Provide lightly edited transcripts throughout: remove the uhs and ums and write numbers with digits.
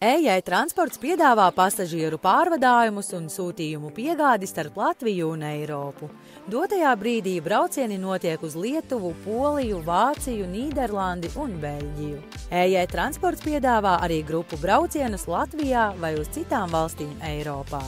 EJ transports piedāvā pasažieru pārvadājumus un sūtījumu piegādi starp Latviju un Eiropu. Dotajā brīdī braucieni notiek uz Lietuvu, Poliju, Vāciju, Nīderlandi un Beļģiju. EJ transports piedāvā arī grupu braucienus Latvijā vai uz citām valstīm Eiropā.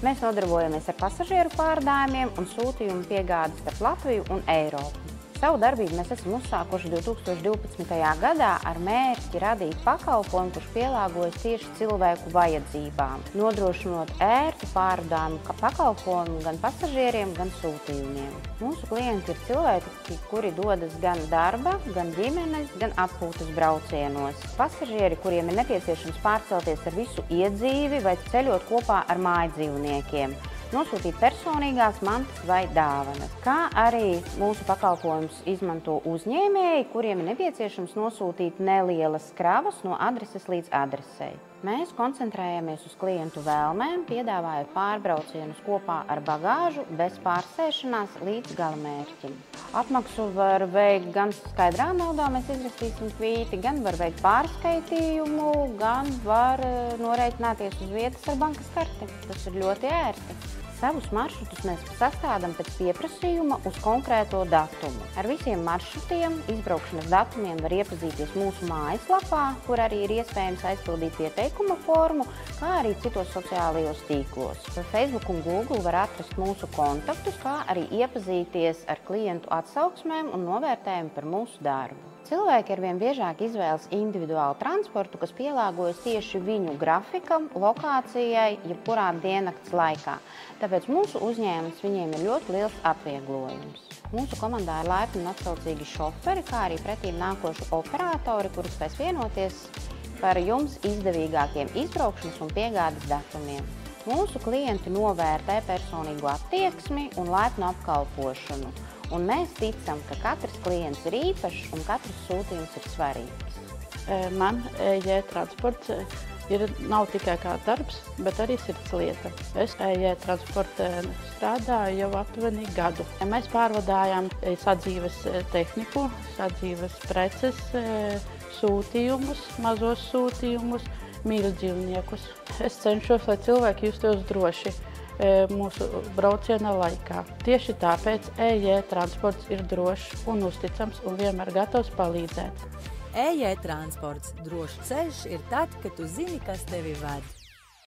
Mēs nodarbojamies ar pasažieru pārvadājumiem un sūtījumu piegādi starp Latviju un Eiropu. Savu darbību mēs esam uzsākuši 2012. gadā ar mērķi radīt pakalpojumu, kurš pielāgojas tieši cilvēku vajadzībām, nodrošinot ērtu pārvadājumu pakalpojumu gan pasažieriem, gan sūtījumiem. Mūsu klienti ir cilvēki, kuri dodas gan darba, gan ģimenes, gan atpūtas braucienos. Pasažieri, kuriem ir nepieciešams pārcelties ar visu iedzīvi vai ceļot kopā ar mājdzīvniekiem, nosūtīt personīgās mantas vai dāvanas, kā arī mūsu pakalpojumus izmanto uzņēmēji, kuriem ir nepieciešams nosūtīt nelielas kravas no adreses līdz adresei. Mēs koncentrējamies uz klientu vēlmēm, piedāvājot pārbraucienus kopā ar bagāžu bez pārsēšanās līdz galamērķim. Atmaksu var veikt gan skaidrā naudā, mēs izrakstīsim kvīti, gan var veikt pārskaitījumu, gan var norēķināties uz vietas ar bankas karti. Tas ir ļoti ērti. Savus maršrutus mēs sastādām pēc pieprasījuma uz konkrēto datumu. Ar visiem maršrutiem, izbraukšanas datumiem var iepazīties mūsu mājaslapā, kur arī ir iespējams aizpildīt pieteikuma formu, kā arī citos sociālajos tīklos. Facebook un Google var atrast mūsu kontaktus, kā arī iepazīties ar klientu atsauksmēm un novērtējumu par mūsu darbu. Cilvēki arvien biežāk izvēlas individuālu transportu, kas pielāgojas tieši viņu grafikam, lokācijai, jebkurā diennakts laikā. Tāpēc mūsu uzņēmums viņiem ir ļoti liels atvieglojums. Mūsu komandā ir laipni un atsaucīgi šoferi, kā arī pretīm nākoši operatori, kuri spēs vienoties par jums izdevīgākiem izbraukšanas un piegādes datumiem. Mūsu klienti novērtē personīgo attieksmi un laipnu apkalpošanu. Un mēs ticam, ka katrs klients ir īpašs un katrs sūtījums ir svarīgs. Man EJ transports nav tikai kā darbs, bet arī sirdslieta. Es EJ transportā strādāju jau aptuveni gadu. Mēs pārvadājam sadzīves tehniku, sadzīves preces, sūtījumus, mazos sūtījumus, mīļdzīvniekus. Es cenšos, lai cilvēki justos droši mūsu brauciena laikā. Tieši tāpēc EJ transports ir drošs un uzticams un vienmēr gatavs palīdzēt. EJ transports drošs ceļš ir tad, kad tu zini, kas tevi ved.